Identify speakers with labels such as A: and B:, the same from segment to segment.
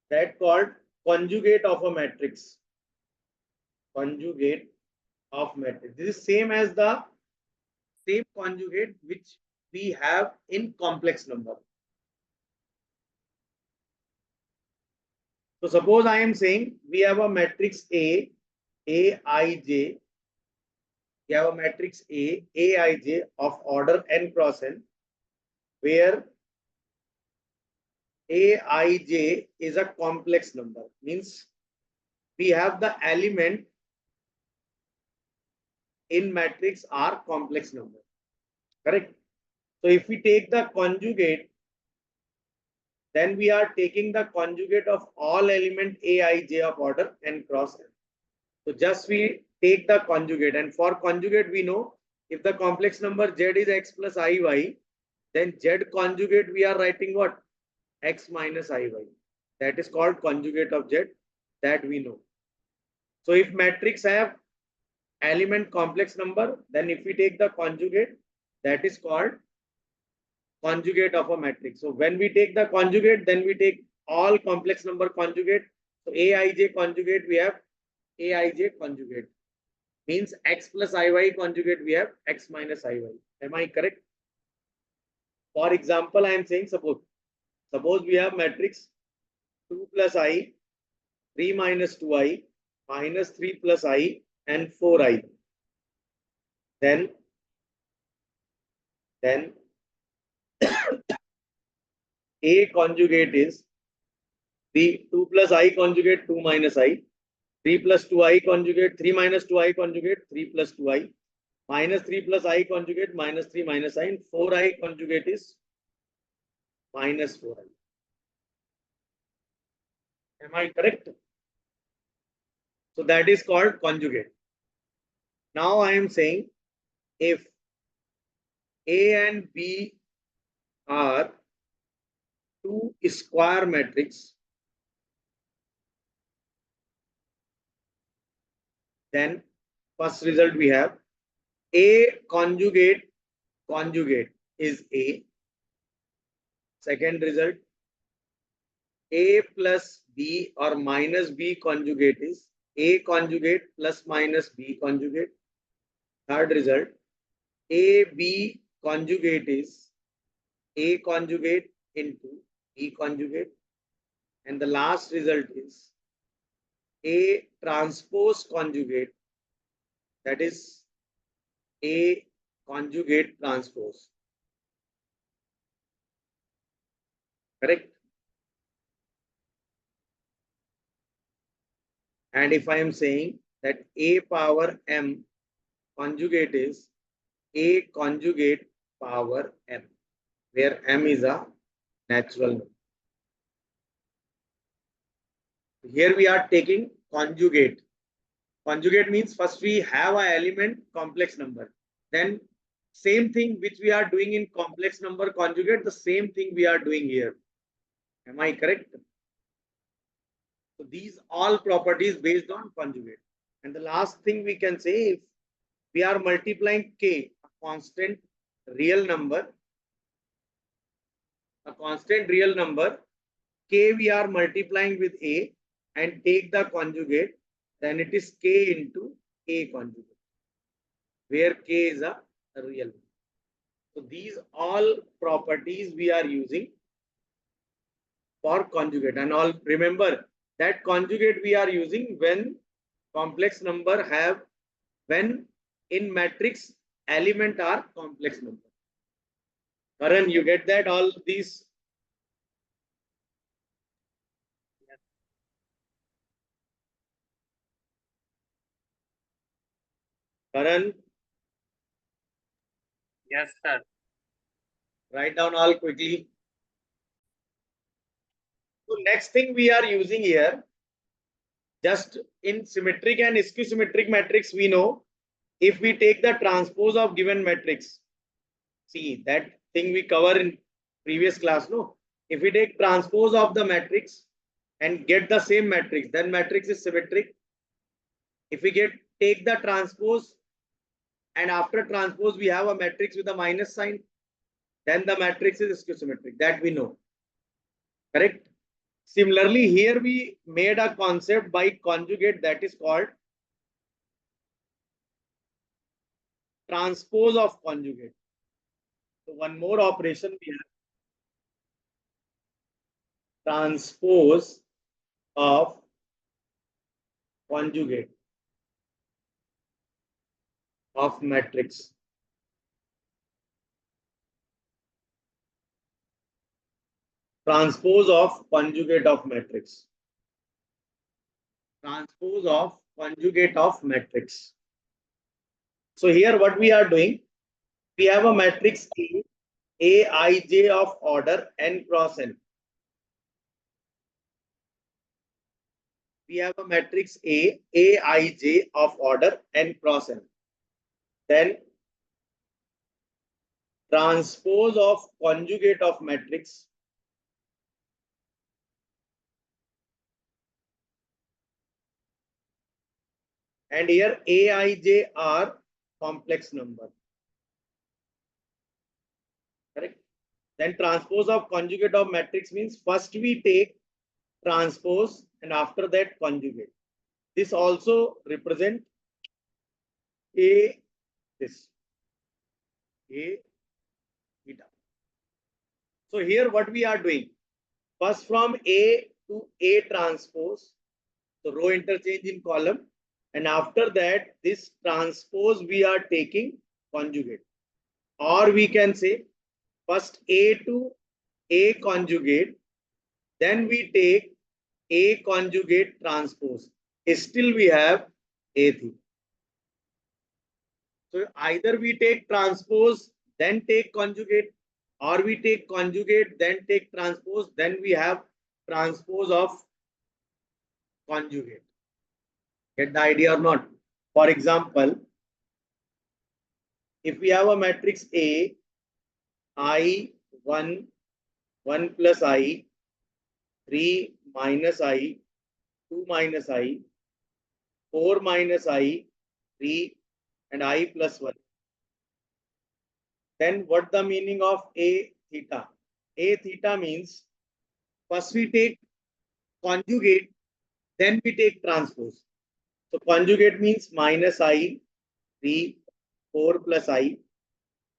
A: that called conjugate of a matrix. Conjugate of matrix. This is same as the same conjugate which we have in complex number. So suppose I am saying we have a matrix Aij. We have a matrix Aij of order n cross n, where Aij is a complex number. Means we have the element in matrix are complex number. Correct? So if we take the conjugate, then we are taking the conjugate of all element Aij of order n cross n. So just we take the conjugate, and for conjugate we know if the complex number z is x plus iy, then z conjugate we are writing what? X minus iy. That is called conjugate of z, that we know. So if matrix have element complex number, then if we take the conjugate, that is called conjugate of a matrix. So when we take the conjugate, then we take all complex number conjugate. So Aij conjugate, we have Aij conjugate. Means x plus iy conjugate, we have x minus iy. Am I correct? For example, I am saying suppose we have matrix 2 plus I, 3 minus 2i, minus 3 plus I, and 4i. Then A conjugate is 2 plus I conjugate 2 minus I, 3 plus 2i conjugate 3 minus 2i conjugate 3 plus 2i, minus 3 plus I conjugate minus 3 minus I, and 4i conjugate is minus 4i. Am I correct? So that is called conjugate. Now I am saying if A and B are two square matrix, then first result we have A conjugate is A. Second result, A plus B or minus B conjugate is A conjugate plus minus B conjugate. Third result, AB conjugate is A conjugate into B conjugate. And the last result is A transpose conjugate, that is A conjugate transpose. Correct? And if I am saying that A power M conjugate is A conjugate power M, where M is a natural number. Here we are taking conjugate. Conjugate means first we have an element complex number. Then same thing which we are doing in complex number conjugate, the same thing we are doing here. Am I correct? So these all properties based on conjugate. And the last thing we can say, if we are multiplying k, a constant real number, k we are multiplying with a and take the conjugate, then it is k into a conjugate, where k is a real number. So these all properties we are using for conjugate, and all remember that conjugate we are using when complex number have, when in matrix element are complex number. Karan, you get that all these? Karan?
B: Yes, sir.
A: Write down all quickly. So next thing we are using here, just in symmetric and skew symmetric matrix, we know if we take the transpose of given matrix, see that thing we cover in previous class, no? If we take transpose of the matrix and get the same matrix, then matrix is symmetric. If we take the transpose and after transpose we have a matrix with a minus sign, then the matrix is skew symmetric. That we know. Correct? Similarly, here we made a concept by conjugate that is called transpose of conjugate. So one more operation we have, transpose of conjugate of matrix. Transpose of conjugate of matrix. Transpose of conjugate of matrix. So here what we are doing, we have a matrix Aij of order n cross n. We have a matrix Aij of order n cross n. Then transpose of conjugate of matrix. And here Aij are complex number. Correct? Then transpose of conjugate of matrix means first we take transpose and after that conjugate. This also represent A this A theta. So here what we are doing, first from A to A transpose, so row interchange in column, and after that this transpose we are taking conjugate, or we can say first A to A conjugate, then we take A conjugate transpose. Still we have A theta. So either we take transpose, then take conjugate, or we take conjugate, then take transpose, then we have transpose of conjugate. Get the idea or not? For example, if we have a matrix A, I, 1, 1 plus I, 3 minus I, 2 minus I, 4 minus I, 3, and I plus 1. Then what the meaning of A theta? A theta means first we take conjugate, then we take transpose. So conjugate means minus I, 3, 4 plus I,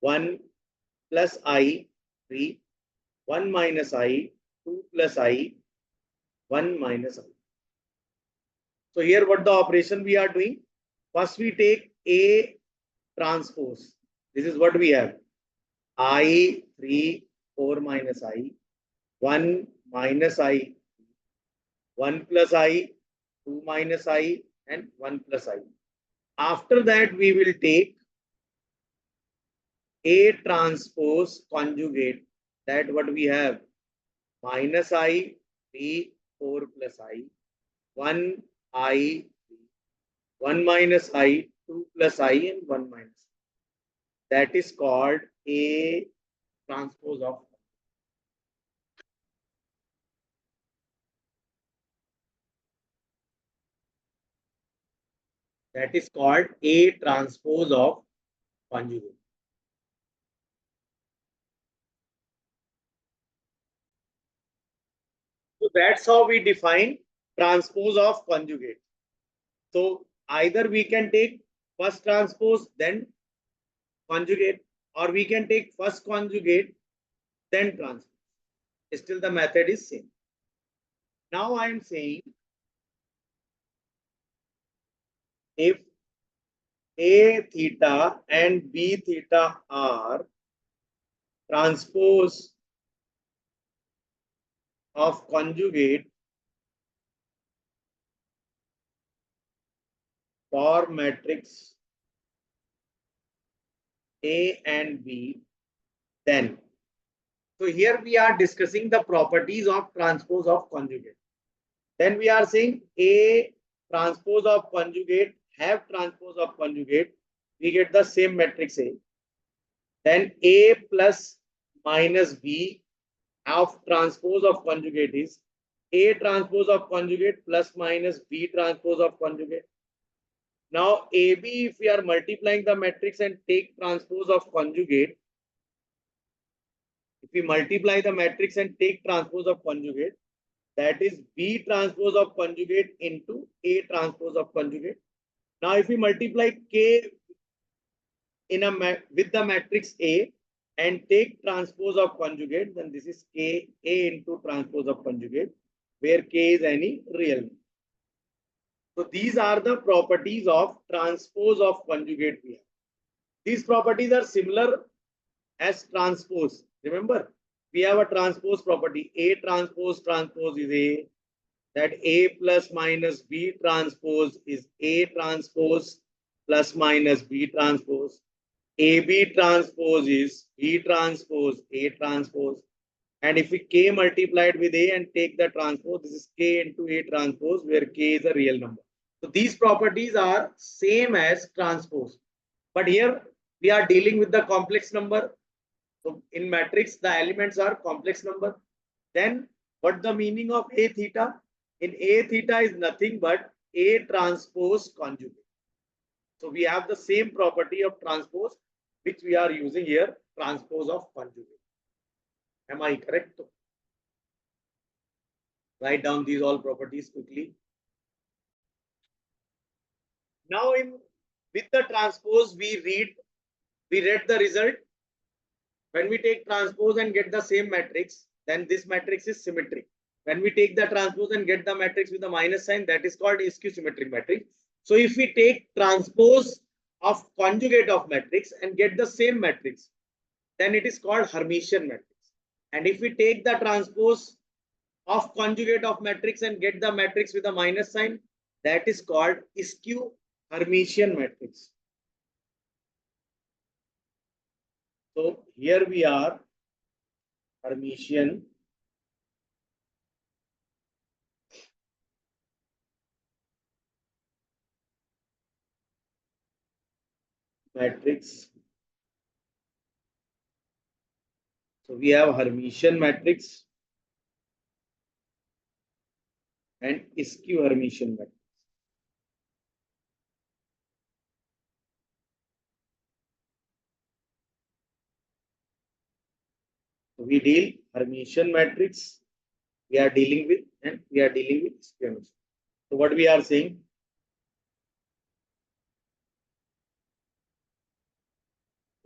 A: 1 plus I, 3, 1 minus I, 2 plus I, 1 minus I. So here what the operation we are doing? First we take A transpose. This is what we have. I, 3, 4 minus I, 1 minus I, 1 plus I, 2 minus I, and 1 plus I. After that, we will take A transpose conjugate. That what we have, minus I, 3, 4 plus I, 1 I, 1 minus I, 2 plus I, and 1 minus. That is called A transpose of. That is called A transpose of conjugate. So that's how we define transpose of conjugate. So either we can take first transpose, then conjugate, or we can take first conjugate, then transpose. Still the method is same. Now I am saying if A theta and B theta are transpose of conjugate for matrix A and B, then. So here we are discussing the properties of transpose of conjugate. Then we are saying A transpose of conjugate have transpose of conjugate. We get the same matrix A. Then A plus minus B of transpose of conjugate is A transpose of conjugate plus minus B transpose of conjugate. Now AB, if we are multiplying the matrix and take transpose of conjugate, if we multiply the matrix and take transpose of conjugate, that is B transpose of conjugate into A transpose of conjugate. Now, if we multiply K in a with the matrix A and take transpose of conjugate, then this is K A into transpose of conjugate, where K is any real number. So these are the properties of transpose of conjugate we have. These properties are similar as transpose. Remember, we have a transpose property. A transpose transpose is A. That A plus minus B transpose is A transpose plus minus B transpose. AB transpose is B transpose A transpose. And if we K multiplied with A and take the transpose, this is K into A transpose, where K is a real number. So these properties are same as transpose. But here we are dealing with the complex number. So in matrix, the elements are complex number. Then what the meaning of A theta? In A theta is nothing but A transpose conjugate. So we have the same property of transpose, which we are using here, transpose of conjugate. Am I correct? Write down these all properties quickly. Now with the transpose, we read the result. When we take transpose and get the same matrix, then this matrix is symmetric. When we take the transpose and get the matrix with the minus sign, that is called skew symmetric matrix. So if we take transpose of conjugate of matrix and get the same matrix, then it is called Hermitian matrix. And if we take the transpose of conjugate of matrix and get the matrix with a minus sign, that is called skew Hermitian matrix. So here we are, Hermitian matrix. So we have Hermitian matrix and skew Hermitian matrix. So we deal Hermitian matrix, we are dealing with, and we are dealing with skew Hermitian. So what we are saying?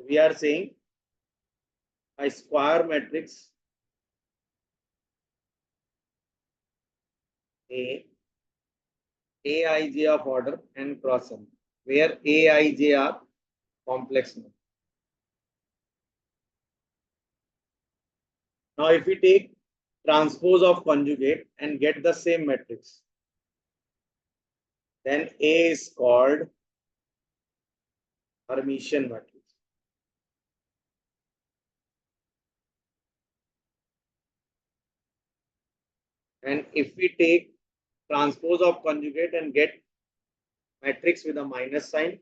A: We are saying a square matrix Aij of order n cross n, where Aij are complex number. Now, if we take transpose of conjugate and get the same matrix, then A is called Hermitian matrix. And if we take transpose of conjugate and get matrix with a minus sign,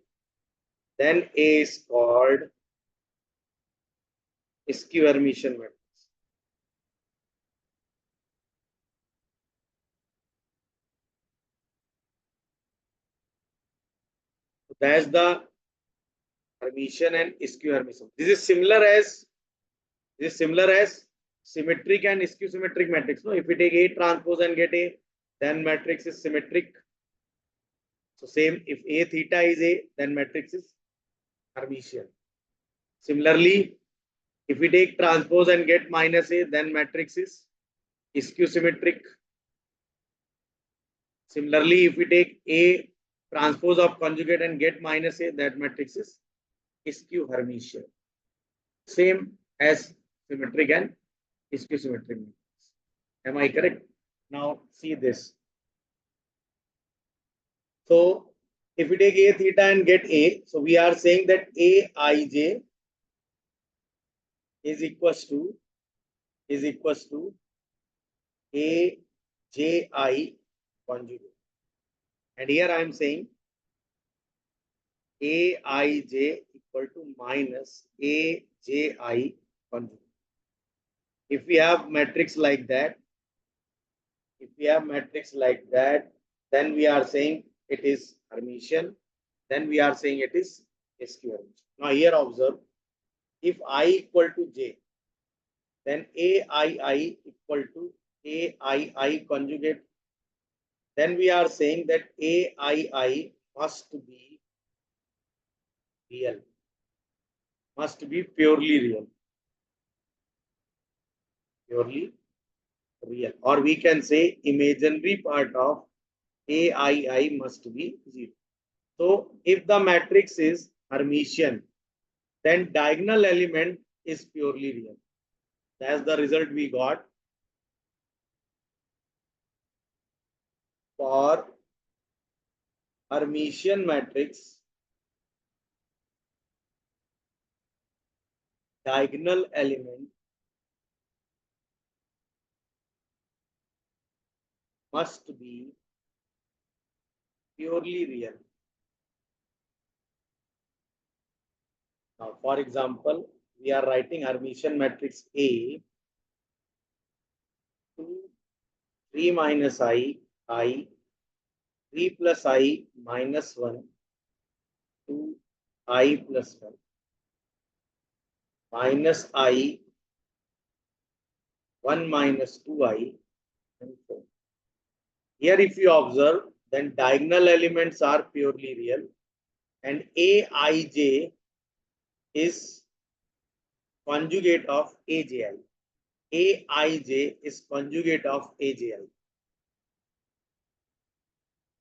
A: then A is called skew Hermitian matrix. So that's the Hermitian and skew Hermitian. This is similar as symmetric and skew symmetric matrix. No, if we take A transpose and get A, then matrix is symmetric. So same, if A theta is A, then matrix is Hermitian. Similarly, if we take transpose and get minus A, then matrix is skew symmetric. Similarly, if we take A transpose of conjugate and get minus A, that matrix is skew Hermitian. Same as symmetric and skew symmetric matrix. Am I correct? Now see this. So if we take A theta and get A, so we are saying that Aij is equals to Aj conjugate. And here I am saying Aij equal to minus Aj conjugate. If we have matrix like that, then we are saying it is Hermitian. Then we are saying it is skew Hermitian. Now here observe, if I equal to J, then Aii equal to AII conjugate, then we are saying that AII must be real, must be purely real, purely real, or we can say imaginary part of AII must be 0. So if the matrix is Hermitian, then diagonal element is purely real. That's the result we got for Hermitian matrix. Diagonal element must be purely real. Now, for example, we are writing Hermitian matrix A 2, 3 minus I, 3 plus I minus 1, 2 I plus 1, minus I, 1 minus 2I, and 4. Here, if you observe, then diagonal elements are purely real, and Aij is conjugate of Aj. Aij is conjugate of Aj.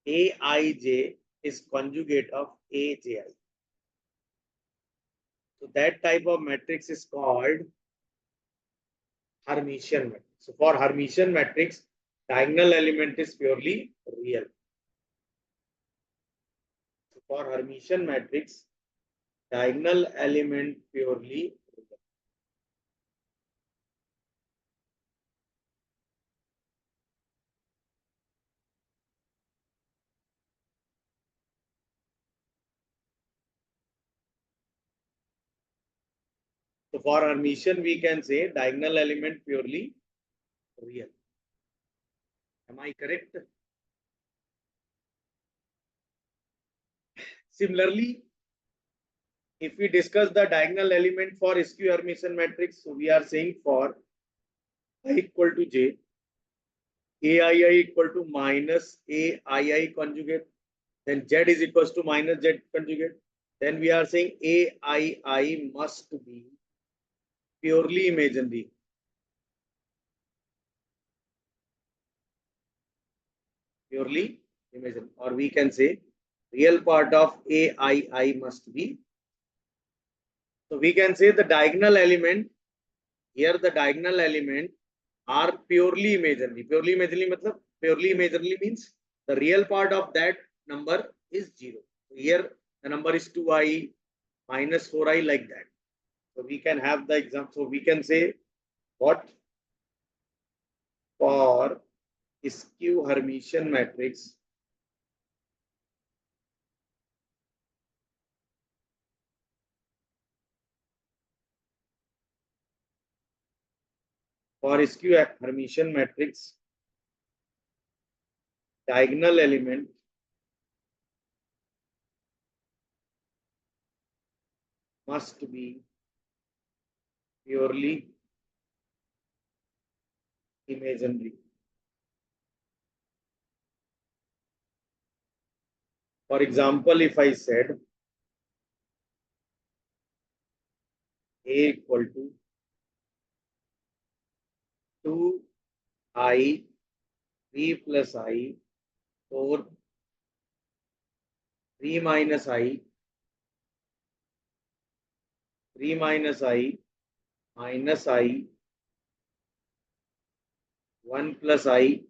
A: Aij is conjugate of Aj. So that type of matrix is called Hermitian matrix. So for Hermitian matrix, diagonal element is purely real. So for Hermitian matrix, diagonal element purely real. So for Hermitian, we can say diagonal element purely real. Am I correct? Similarly, if we discuss the diagonal element for skew Hermitian matrix, so we are saying for I equal to j, AII equal to minus AII conjugate, then Z is equals to minus Z conjugate. Then we are saying AII must be purely imaginary. Purely imaginary. Or we can say real part of AII must be. So we can say the diagonal element, here the diagonal element are purely imaginary. Purely imaginary matlab, purely imaginary means the real part of that number is 0. Here the number is 2i minus 4i like that. So we can have the example. So we can say what for skew Hermitian matrix, for skew Hermitian matrix, diagonal element must be purely imaginary. For example, if I said A equal to 2i 3 plus I 4 3 minus I 3 minus I minus I 1 plus I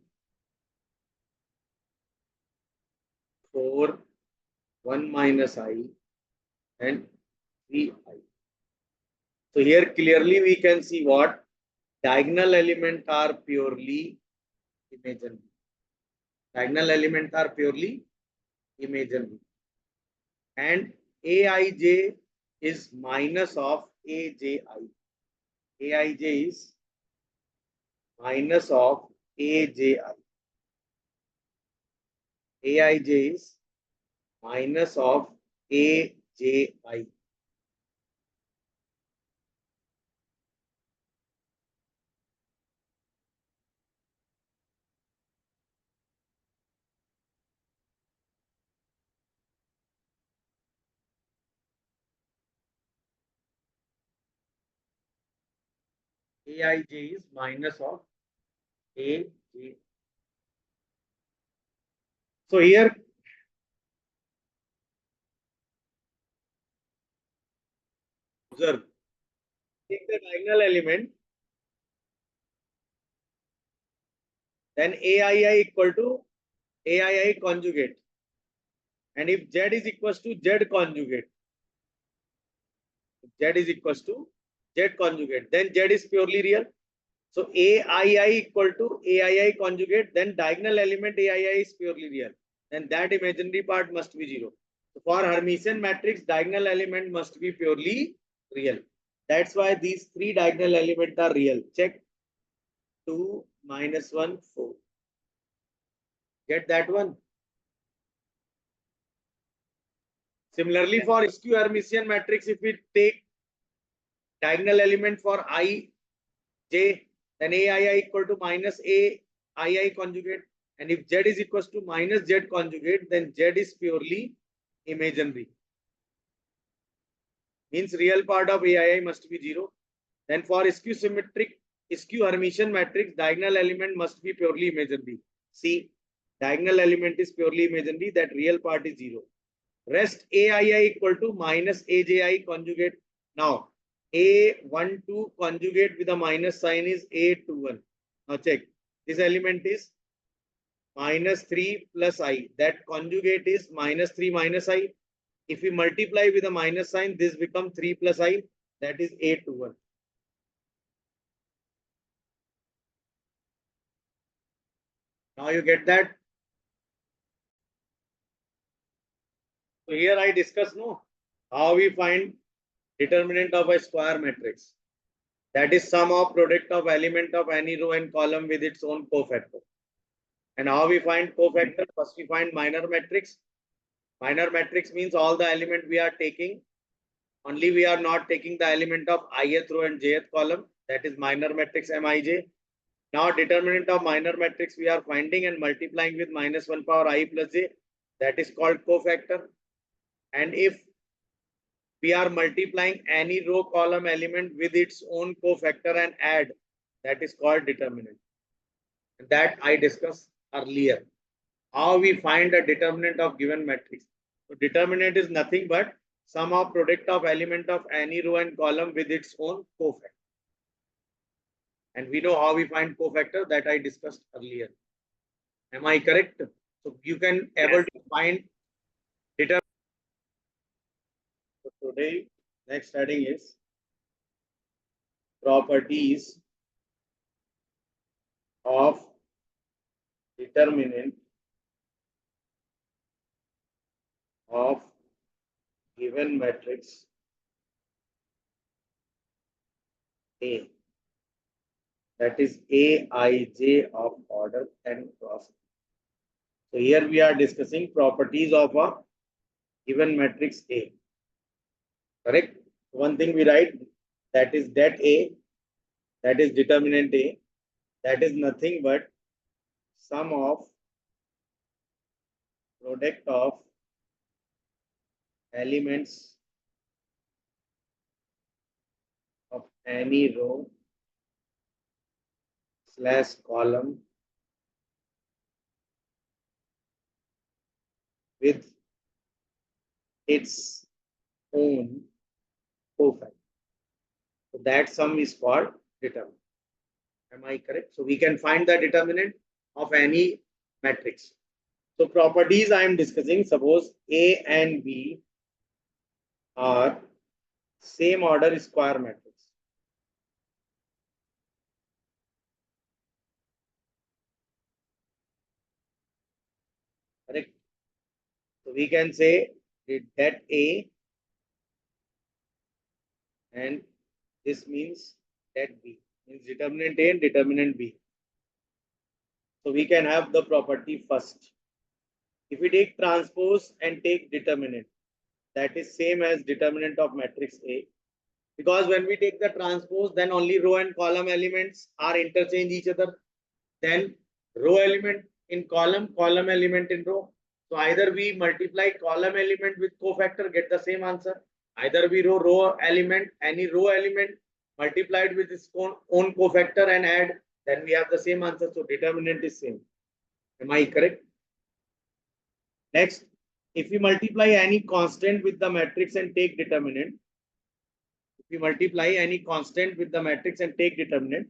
A: 4 1 minus I and 3i. So here clearly we can see what diagonal element are purely imaginary. Diagonal element are purely imaginary. And Aij is minus of Aji. Aij is minus of Aji. Aij is minus of Aji. Aij is minus of Aj. So here observe, take the diagonal element, then Aii equal to Aii conjugate. And if Z is equals to Z conjugate, Z is equals to Z conjugate, then Z is purely real. So Aii equal to Aii conjugate, then diagonal element Aii is purely real. Then that imaginary part must be 0. So for Hermitian matrix, diagonal element must be purely real. That's why these three diagonal elements are real. Check 2, -1, 4. Get that one? Similarly, for skew Hermitian matrix, if we take diagonal element for I, J, then Aii equal to minus Aii conjugate. And if Z is equals to minus Z conjugate, then Z is purely imaginary. Means real part of Aii must be 0. Then for skew symmetric, skew Hermitian matrix, diagonal element must be purely imaginary. See, diagonal element is purely imaginary, that real part is 0. Rest Aii equal to minus Aji conjugate. Now, A12 conjugate with a minus sign is A21. Now check. This element is minus 3 plus I. That conjugate is minus 3 minus I. If we multiply with a minus sign, this becomes 3 plus I. That is A21. Now you get that? So here I discuss how we find determinant of a square matrix. That is sum of product of element of any row and column with its own cofactor. And how we find cofactor? First we find minor matrix. Minor matrix means all the element we are taking. Only we are not taking the element of ith row and jth column. That is minor matrix Mij. Now determinant of minor matrix we are finding and multiplying with -1 power I plus j. That is called cofactor. And if we are multiplying any row column element with its own cofactor and add, that is called determinant. That I discussed earlier. How we find a determinant of given matrix. So determinant is nothing but sum of product of element of any row and column with its own cofactor. And we know how we find cofactor, that I discussed earlier. Am I correct? So you can able to find determinant. So today next heading is properties of determinant of given matrix A, that is Aij of order n cross. So here we are discussing properties of a given matrix A. Correct? One thing we write, that is that A, that is determinant A, that is nothing but sum of product of elements of any row slash column with its own cofactor. So that sum is called determinant. Am I correct? So we can find the determinant of any matrix. So properties I am discussing, suppose A and B are same order square matrix. Correct? So we can say that A and this means that B, means determinant A and determinant B. So we can have the property first. If we take transpose and take determinant, that is same as determinant of matrix A. Because when we take the transpose, then only row and column elements are interchange each other. Then row element in column, column element in row. So either we multiply column element with cofactor, get the same answer. Either we row element, any row element multiplied with its own cofactor and add, then we have the same answer. So determinant is same. Am I correct? Next, if we multiply any constant with the matrix and take determinant, if we multiply any constant with the matrix and take determinant,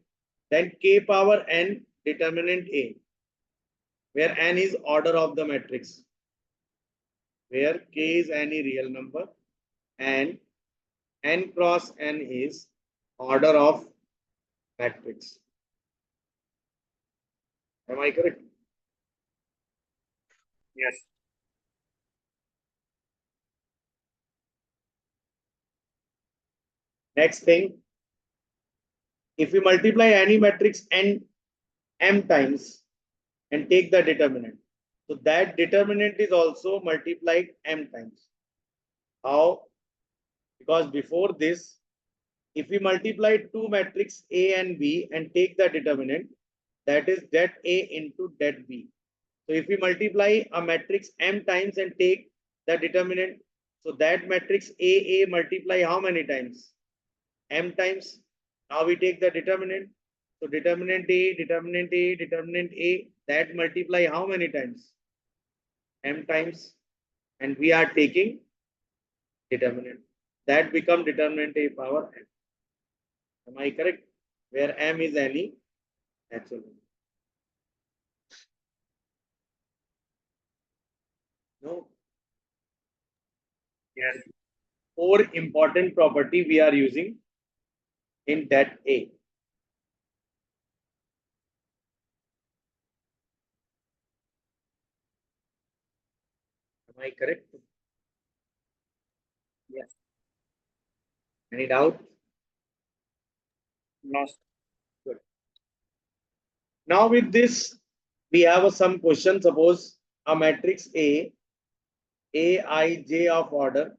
A: then k power n determinant A, where n is order of the matrix, where k is any real number and n cross n is order of matrix. Am I correct?
B: Yes.
A: Next thing, if we multiply any matrix n m times and take the determinant, so that determinant is also multiplied m times. How? Because before this, if we multiply two matrix A and B and take the determinant, that is det A into det B. So if we multiply a matrix m times and take the determinant, so that matrix A multiply how many times? M times. Now we take the determinant. So determinant A, determinant A, determinant A, that multiply how many times? M times. And we are taking determinant. That become determinant A power m. Am I correct? Where m is any natural number. No.
B: Yes.
A: 4 important property we are using in that A. Am I correct?
B: Yes.
A: Any doubt?
B: No.
A: Good. Now with this, we have some question. Suppose a matrix A, Aij of order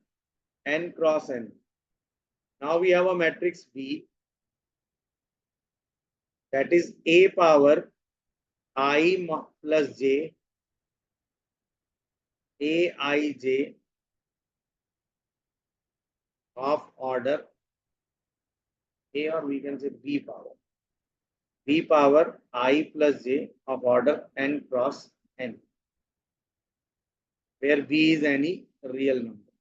A: n cross n. Now we have a matrix B, that is A power I plus j, Aij of order A, or we can say B power I plus j of order n cross n, where B is any real number.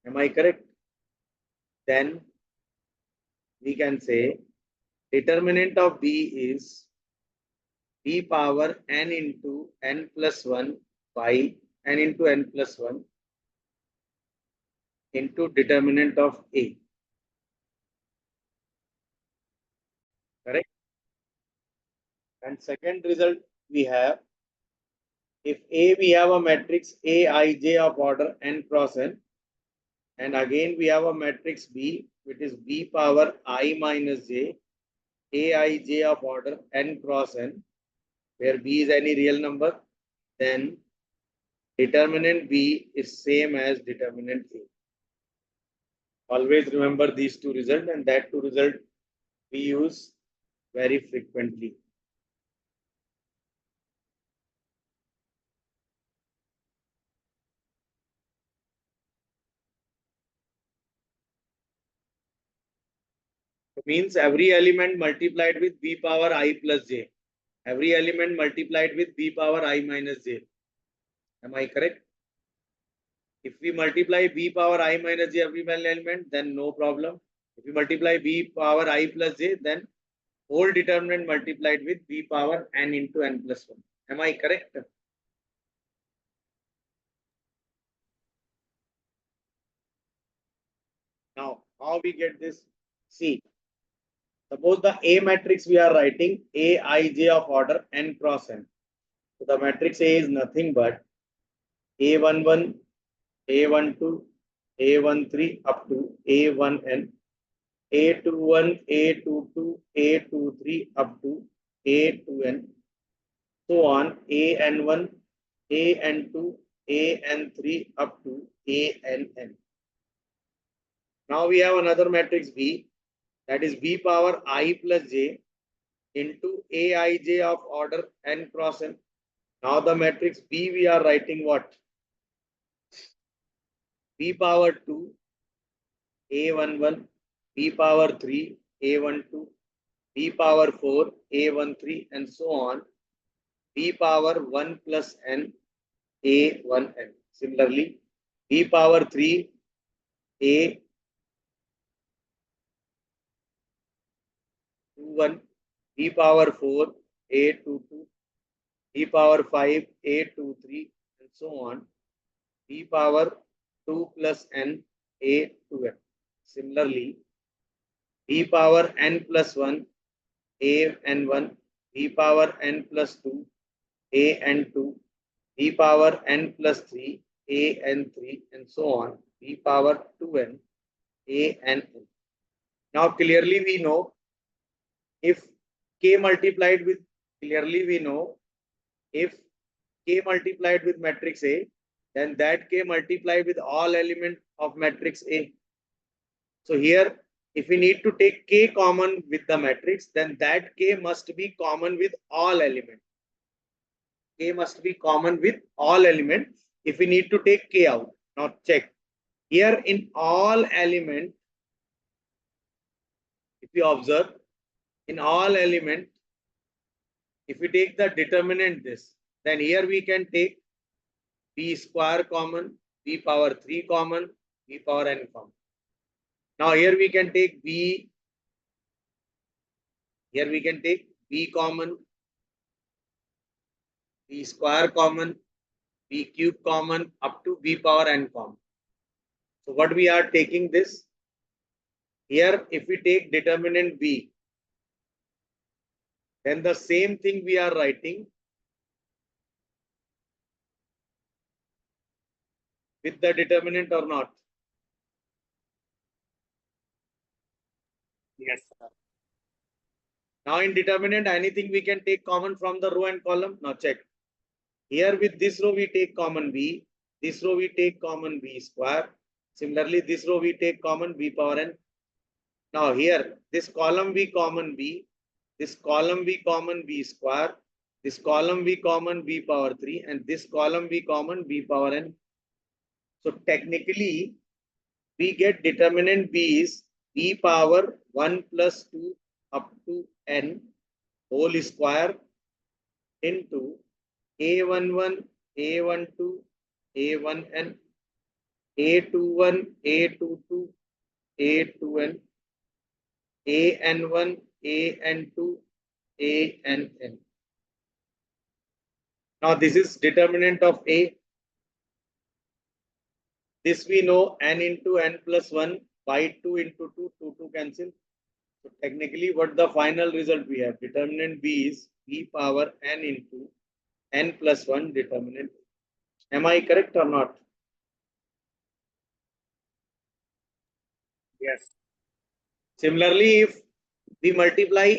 A: Am I correct? Then we can say determinant of B is B power n into n plus 1 by n into n plus 1 into determinant of A. Correct? And second result we have, if A we have a matrix Aij of order n cross n, and again we have a matrix B, which is B power I minus j, Aij of order n cross n, where B is any real number, then determinant B is same as determinant A. Always remember these two results, and that two result we use very frequently. It means every element multiplied with B power I plus j. Every element multiplied with B power I minus j. Am I correct? If we multiply B power I minus j every element, then no problem. If we multiply B power I plus j, then whole determinant multiplied with B power n into n plus 1. Am I correct? Now, how we get this? See, suppose the A matrix we are writing Aij of order n cross n. So the matrix A is nothing but A11, A12, A13 up to A1n, A21, A22, A23 up to A2n, so on AN1, AN2, AN3 up to ANN. Now we have another matrix B, that is B power I plus j into Aij of order n cross n. Now the matrix B we are writing what? B power 2, A11, B power 3, A12, B power 4, A13, and so on, B power 1 plus N, A1N. Similarly, B power 3, A21, B power 4, A22, B power 5, A23, and so on, B power 2 plus N, A2N. Similarly, B power N plus 1, A N1, B power N plus 2, A N2, B power N plus 3, A N3, and so on, B power 2N, ANN. Now clearly we know if K multiplied with, clearly we know if K multiplied with matrix A, then that K multiplied with all elements of matrix A. So here, if we need to take K common with the matrix, then that K must be common with all elements. K must be common with all elements if we need to take K out. Now check. Here in all elements, if you observe, in all elements, if we take the determinant this, then here we can take B square common, B power 3 common, B power N common. Now here we can take B, here we can take B common, B square common, B cube common, up to B power N common. So what we are taking this? Here if we take determinant B, then the same thing we are writing with the determinant or not?
B: Yes, sir.
A: Now in determinant, anything we can take common from the row and column? Now check. Here with this row we take common B, this row we take common B square. Similarly, this row we take common B power N. Now here, this column we common B, this column we common B square, this column we common B power 3, and this column we common B power N. So technically, we get determinant B is B power 1 plus 2 up to N whole square into A11, A12, A1N, A21, A22, A2N, AN1, AN2, ANN. Now this is determinant of A. This we know N into N plus 1 by 2 into 2, 2 cancel. So technically what the final result we have? Determinant B is B power N into N plus 1 determinant. Am I correct or not?
B: Yes.
A: Similarly, if we multiply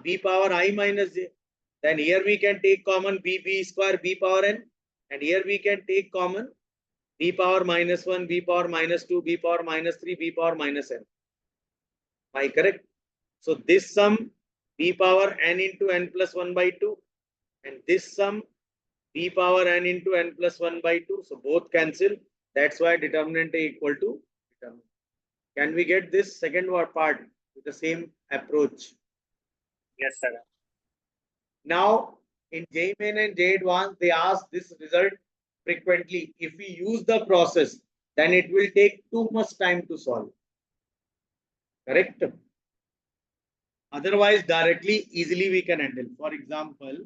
A: B power I minus J, then here we can take common B square B power N, and here we can take common B power minus 1, B power minus 2, B power minus 3, B power minus N. Am I correct? So this sum B power N into N plus 1 by 2, and this sum B power N into N plus 1 by 2. So both cancel. That's why determinant A equal to determinant. Can we get this second part with the same approach?
B: Yes, sir.
A: Now, in JEE Main and JEE Advanced, they ask this result frequently. If we use the process, then it will take too much time to solve. Correct? Otherwise, directly, easily we can handle. For example,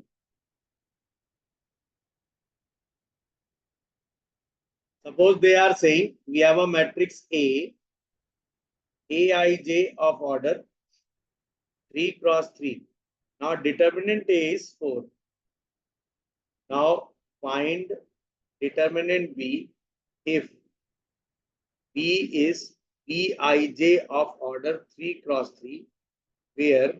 A: suppose they are saying we have a matrix A, Aij of order 3 cross 3. Now, determinant A is 4. Now, find determinant B if B is Bij of order 3 cross 3, where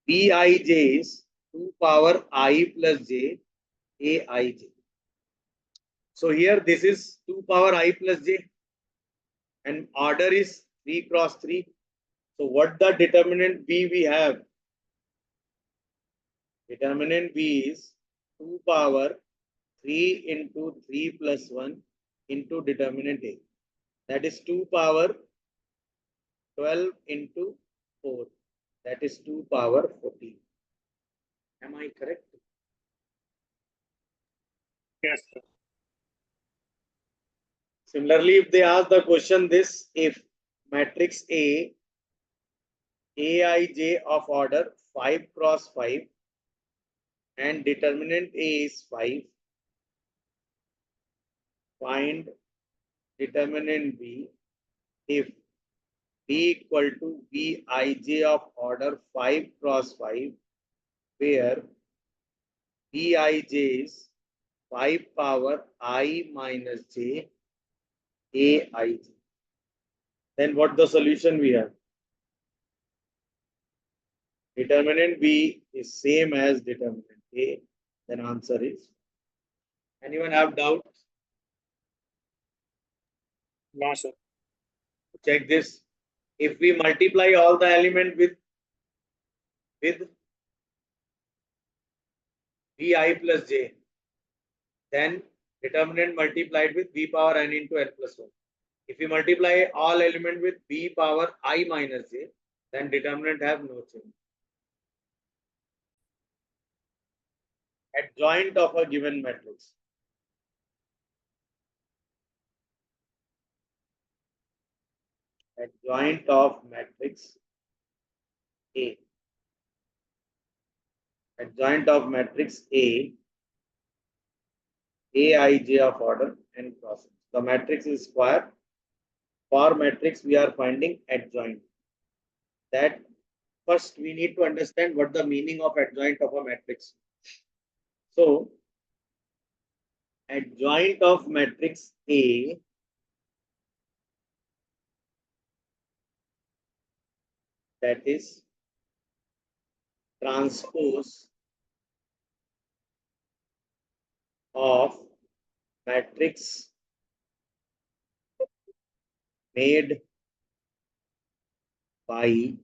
A: Bij is 2 power I plus j Aij. So here this is 2 power I plus j and order is 3 cross 3. So what the determinant B we have? Determinant B is 2 power 3 into 3 plus 1 into determinant A. that is 2 power 12 into 4. That is 2 power 14. Am I correct?
B: Yes, sir.
A: Similarly, if they ask the question this, if matrix Aij of order 5 cross 5 and determinant A is 5, find determinant B if B equal to Bij of order 5 cross 5, where Bij is 5 power I minus j Aij. Then what the solution we have? Determinant B is same as determinant A. Then answer is. Anyone have doubts?
B: No, sir.
A: Check this. If we multiply all the element with Vi plus j, then determinant multiplied with b power n into n plus 1. If we multiply all element with b power I minus j, then determinant have no change. Adjoint of a given matrix. Adjoint of matrix A. Adjoint of matrix A, Aij of order n cross n. The matrix is square. For matrix, we are finding adjoint. That first we need to understand what the meaning of adjoint of a matrix. So, adjoint of matrix A that is transpose of matrix made by